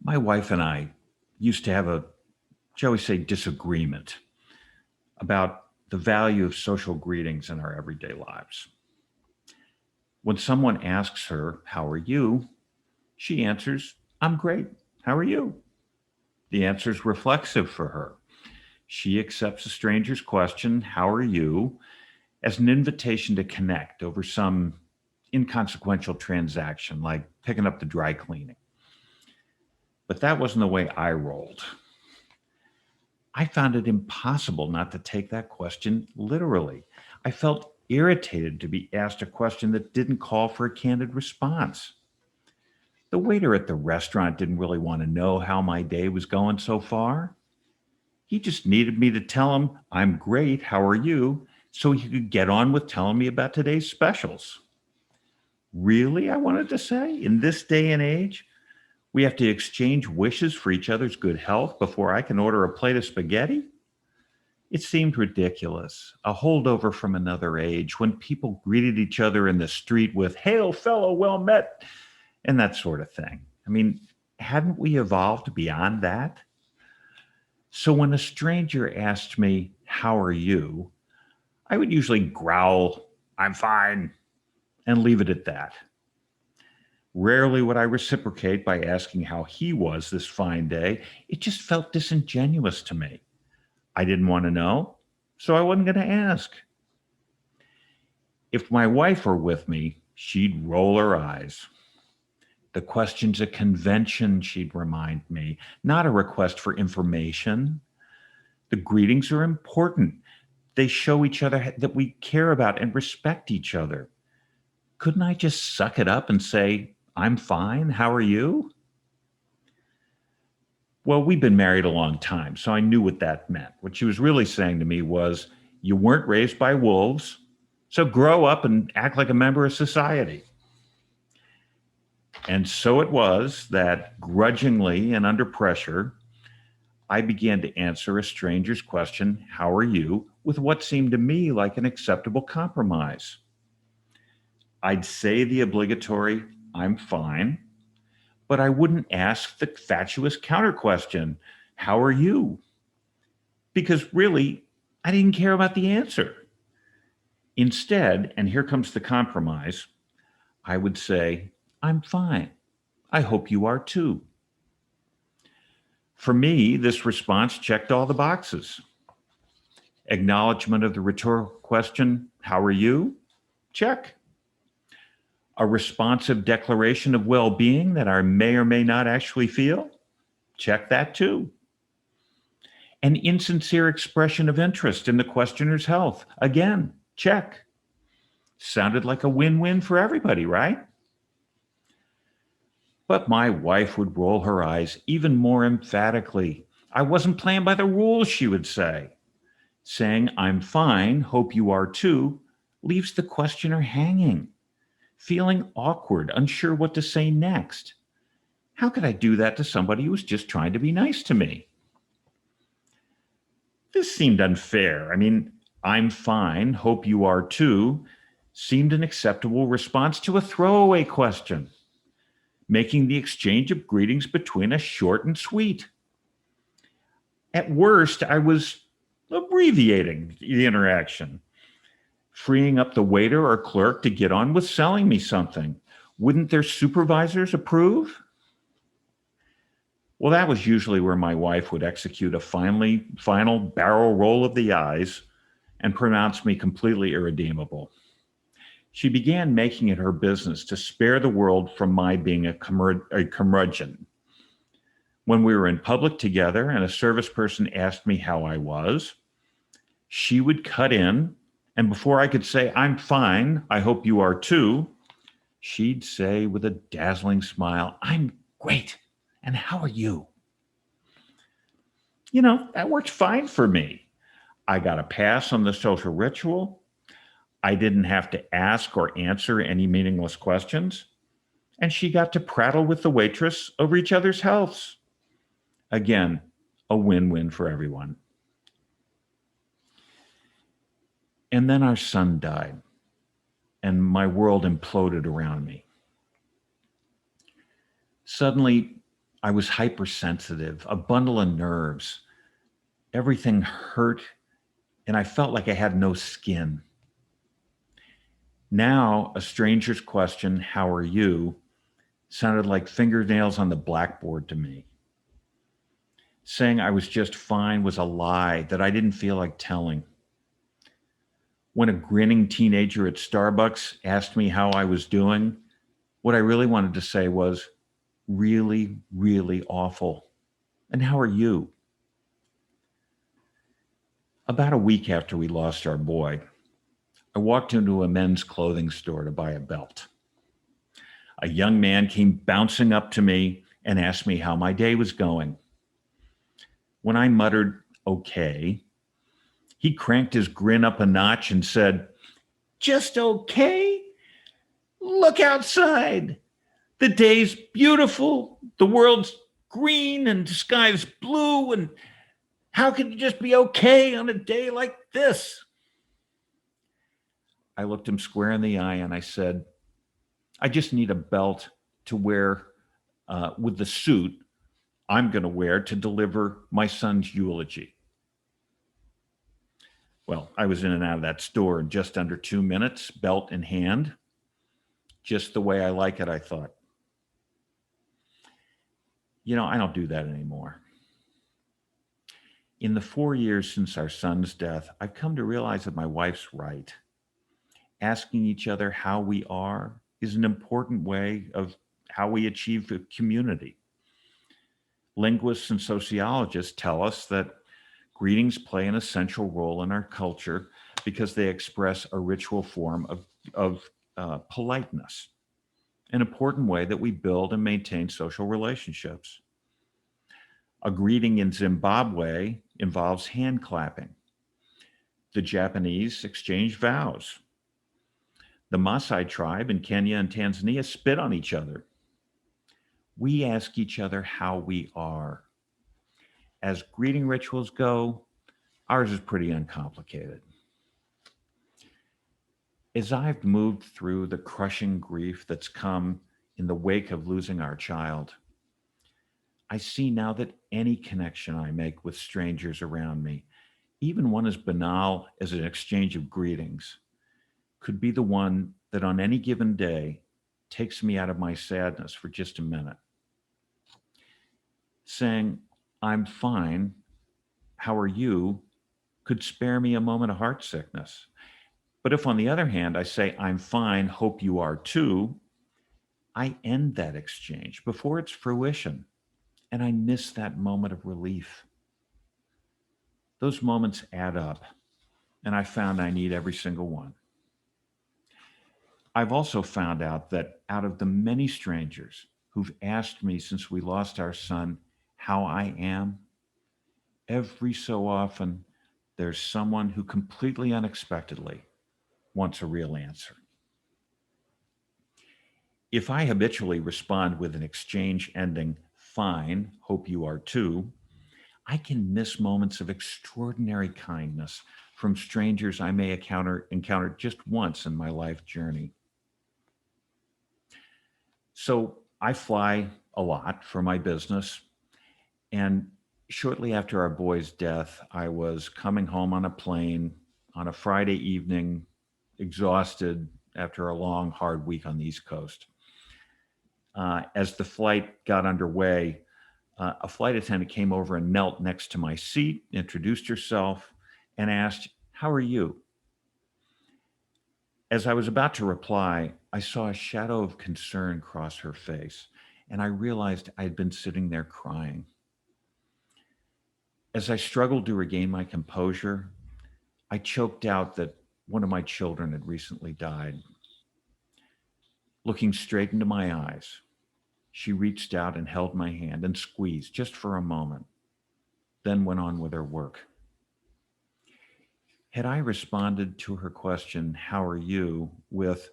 My wife and I used to have a, shall we say, disagreement about the value of social greetings in our everyday lives. When someone asks her, "How are you?" she answers, "I'm great. How are you?" The answer is reflexive for her. She accepts a stranger's question, "How are you?" as an invitation to connect over some inconsequential transaction like picking up the dry cleaning. But that wasn't the way I rolled. I found it impossible not to take that question literally. I felt irritated to be asked a question that didn't call for a candid response. The waiter at the restaurant didn't really want to know how my day was going so far. He just needed me to tell him, "I'm great, how are you?" so he could get on with telling me about today's specials. Really, I wanted to say, in this day and age, we have to exchange wishes for each other's good health before I can order a plate of spaghetti? It seemed ridiculous, a holdover from another age when people greeted each other in the street with, "Hail, fellow, well met," and that sort of thing. I mean, hadn't we evolved beyond that? So when a stranger asked me, "How are you?" I would usually growl, "I'm fine," and leave it at that. Rarely would I reciprocate by asking how he was this fine day. It just felt disingenuous to me. I didn't want to know, so I wasn't going to ask. If my wife were with me, she'd roll her eyes. The question's a convention, she'd remind me, not a request for information. The greetings are important. They show each other that we care about and respect each other. Couldn't I just suck it up and say, "I'm fine, how are you?" Well, we've been married a long time, so I knew what that meant. What she was really saying to me was, "You weren't raised by wolves, so grow up and act like a member of society." And so it was that, grudgingly and under pressure, I began to answer a stranger's question, "How are you?" with what seemed to me like an acceptable compromise. I'd say the obligatory, "I'm fine," but I wouldn't ask the fatuous counter question, "How are you?" Because really, I didn't care about the answer. Instead, and here comes the compromise, I would say, "I'm fine. I hope you are too." For me, this response checked all the boxes. Acknowledgement of the rhetorical question, "How are you?" Check. A responsive declaration of well being that I may or may not actually feel? Check that too. An insincere expression of interest in the questioner's health? Again, check. Sounded like a win win for everybody, right? But my wife would roll her eyes even more emphatically. I wasn't playing by the rules, she would say. Saying, "I'm fine, hope you are too," leaves the questioner hanging, feeling awkward, unsure what to say next. How could I do that to somebody who was just trying to be nice to me? This seemed unfair. I mean, "I'm fine, hope you are too," seemed an acceptable response to a throwaway question, making the exchange of greetings between us short and sweet. At worst, I was abbreviating the interaction, freeing up the waiter or clerk to get on with selling me something. Wouldn't their supervisors approve? Well, that was usually where my wife would execute a final barrel roll of the eyes and pronounce me completely irredeemable. She began making it her business to spare the world from my being a curmudgeon. When we were in public together and a service person asked me how I was, she would cut in, and before I could say, "I'm fine, I hope you are too," she'd say with a dazzling smile, "I'm great, and how are you?" That worked fine for me. I got a pass on the social ritual. I didn't have to ask or answer any meaningless questions. And she got to prattle with the waitress over each other's healths. Again, a win win for everyone. And then our son died, and my world imploded around me. Suddenly, I was hypersensitive, a bundle of nerves. Everything hurt, and I felt like I had no skin. Now, a stranger's question, "How are you?" sounded like fingernails on the blackboard to me. Saying I was just fine was a lie that I didn't feel like telling. When a grinning teenager at Starbucks asked me how I was doing, what I really wanted to say was, "Really, really awful. And how are you?" About a week after we lost our boy, I walked into a men's clothing store to buy a belt. A young man came bouncing up to me and asked me how my day was going. When I muttered, "Okay," he cranked his grin up a notch and said, "Just okay? Look outside. The day's beautiful, the world's green, and the sky's blue. And how can you just be okay on a day like this?" I looked him square in the eye and I said, "I just need a belt to wear with the suit I'm going to wear to deliver my son's eulogy." Well, I was in and out of that store in just under 2 minutes, belt in hand. Just the way I like it, I thought. I don't do that anymore. In the 4 years since our son's death, I've come to realize that my wife's right. Asking each other how we are is an important way of how we achieve a community. Linguists and sociologists tell us that greetings play an essential role in our culture because they express a ritual form of politeness, an important way that we build and maintain social relationships. A greeting in Zimbabwe involves hand clapping. The Japanese exchange vows. The Maasai tribe in Kenya and Tanzania spit on each other. We ask each other how we are. As greeting rituals go, ours is pretty uncomplicated. As I've moved through the crushing grief that's come in the wake of losing our child, I see now that any connection I make with strangers around me, even one as banal as an exchange of greetings, could be the one that on any given day takes me out of my sadness for just a minute. Saying, "I'm fine, how are you?" could spare me a moment of heart sickness. But if, on the other hand, I say, "I'm fine, hope you are too," I end that exchange before its fruition, and I miss that moment of relief. Those moments add up, and I found I need every single one. I've also found out that out of the many strangers who've asked me since we lost our son how I am, every so often there's someone who completely unexpectedly wants a real answer. If I habitually respond with an exchange ending, "Fine, hope you are too," I can miss moments of extraordinary kindness from strangers I may encounter just once in my life journey. So I fly a lot for my business. And shortly after our boy's death, I was coming home on a plane on a Friday evening, exhausted after a long, hard week on the East Coast. As the flight got underway, a flight attendant came over and knelt next to my seat, introduced herself, and asked, "How are you?" As I was about to reply, I saw a shadow of concern cross her face, and I realized I had been sitting there crying. As I struggled to regain my composure, I choked out that one of my children had recently died. Looking straight into my eyes, she reached out and held my hand and squeezed just for a moment, then went on with her work. Had I responded to her question, "How are you?" with,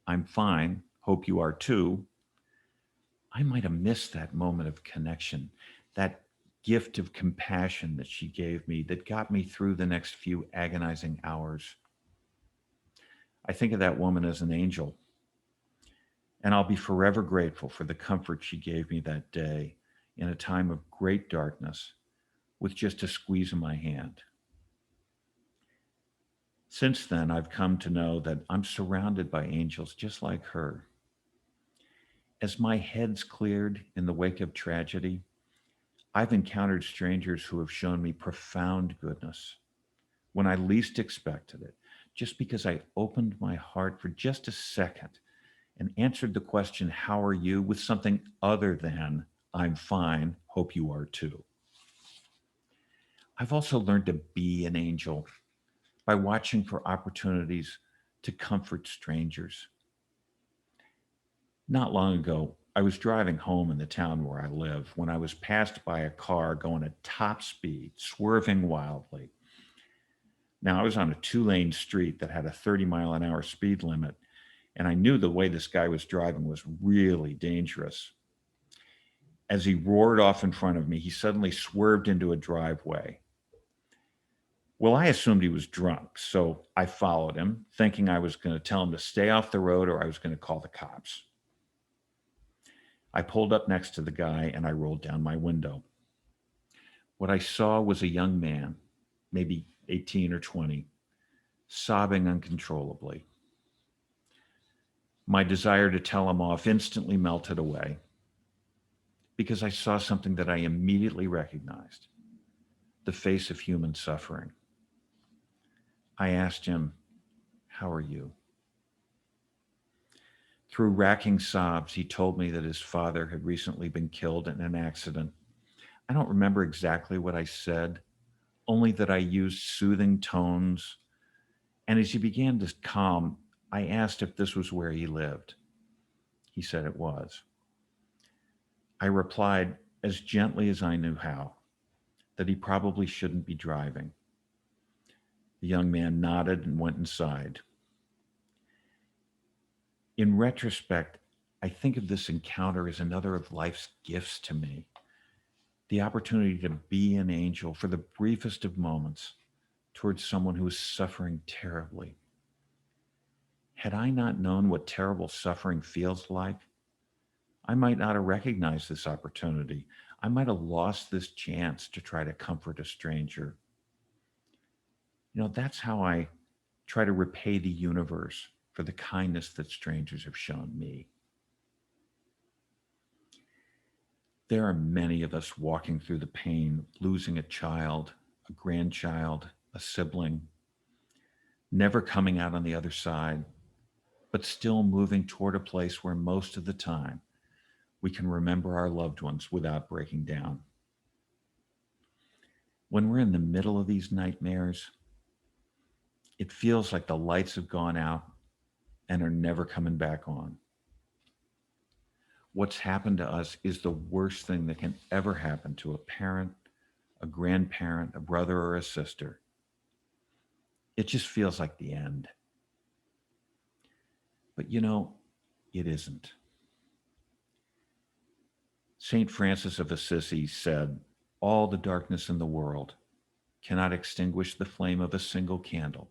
"I'm fine, hope you are too," I might have missed that moment of connection, that gift of compassion that she gave me that got me through the next few agonizing hours. I think of that woman as an angel, and I'll be forever grateful for the comfort she gave me that day in a time of great darkness with just a squeeze of my hand. Since then, I've come to know that I'm surrounded by angels just like her. As my head's cleared in the wake of tragedy, I've encountered strangers who have shown me profound goodness when I least expected it, just because I opened my heart for just a second and answered the question, "How are you?" with something other than, "I'm fine, hope you are too." I've also learned to be an angel by watching for opportunities to comfort strangers. Not long ago, I was driving home in the town where I live when I was passed by a car going at top speed, swerving wildly. Now, I was on a two-lane street that had a 30-mile-an-hour speed limit, and I knew the way this guy was driving was really dangerous. As he roared off in front of me, he suddenly swerved into a driveway. Well, I assumed he was drunk, so I followed him, thinking I was going to tell him to stay off the road or I was going to call the cops. I pulled up next to the guy and I rolled down my window. What I saw was a young man, maybe 18 or 20, sobbing uncontrollably. My desire to tell him off instantly melted away because I saw something that I immediately recognized: the face of human suffering. I asked him, "How are you?" Through racking sobs, he told me that his father had recently been killed in an accident. I don't remember exactly what I said, only that I used soothing tones. And as he began to calm, I asked if this was where he lived. He said it was. I replied, as gently as I knew how, that he probably shouldn't be driving. The young man nodded and went inside. In retrospect, I think of this encounter as another of life's gifts to me: the opportunity to be an angel for the briefest of moments towards someone who is suffering terribly. Had I not known what terrible suffering feels like, I might not have recognized this opportunity. I might have lost this chance to try to comfort a stranger. That's how I try to repay the universe for the kindness that strangers have shown me. There are many of us walking through the pain of losing a child, a grandchild, a sibling, never coming out on the other side, but still moving toward a place where most of the time we can remember our loved ones without breaking down. When we're in the middle of these nightmares, it feels like the lights have gone out and are never coming back on. What's happened to us is the worst thing that can ever happen to a parent, a grandparent, a brother, or a sister. It just feels like the end. But it isn't. St. Francis of Assisi said, "All the darkness in the world cannot extinguish the flame of a single candle."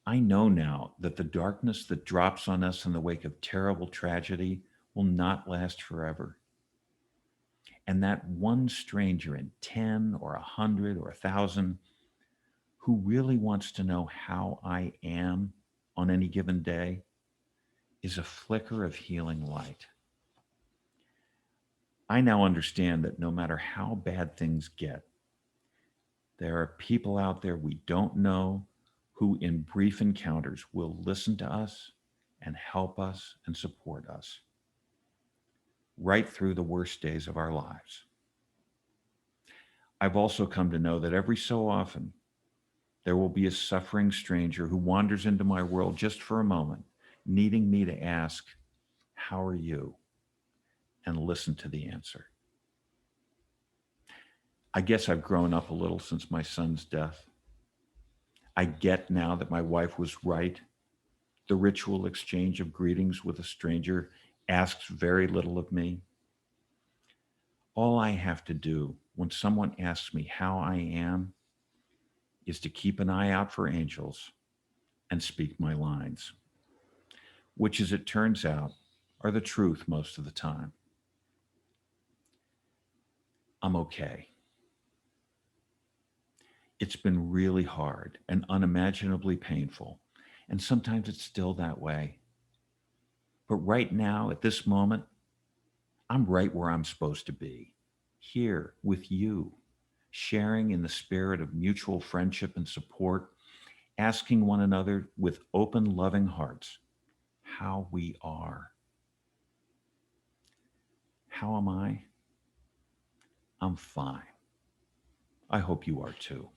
I know now that the darkness that drops on us in the wake of terrible tragedy will not last forever. And that one stranger in 10 or 100 or 1,000 who really wants to know how I am on any given day is a flicker of healing light. I now understand that no matter how bad things get, there are people out there we don't know who, in brief encounters, will listen to us and help us and support us right through the worst days of our lives. I've also come to know that every so often, there will be a suffering stranger who wanders into my world just for a moment, needing me to ask, "How are you?" and listen to the answer. I guess I've grown up a little since my son's death. I get now that my wife was right. The ritual exchange of greetings with a stranger asks very little of me. All I have to do when someone asks me how I am is to keep an eye out for angels and speak my lines, which, as it turns out, are the truth most of the time. I'm okay. It's been really hard and unimaginably painful. And sometimes it's still that way. But right now, at this moment, I'm right where I'm supposed to be, here with you, sharing in the spirit of mutual friendship and support, asking one another with open, loving hearts how we are. How am I? I'm fine. I hope you are too.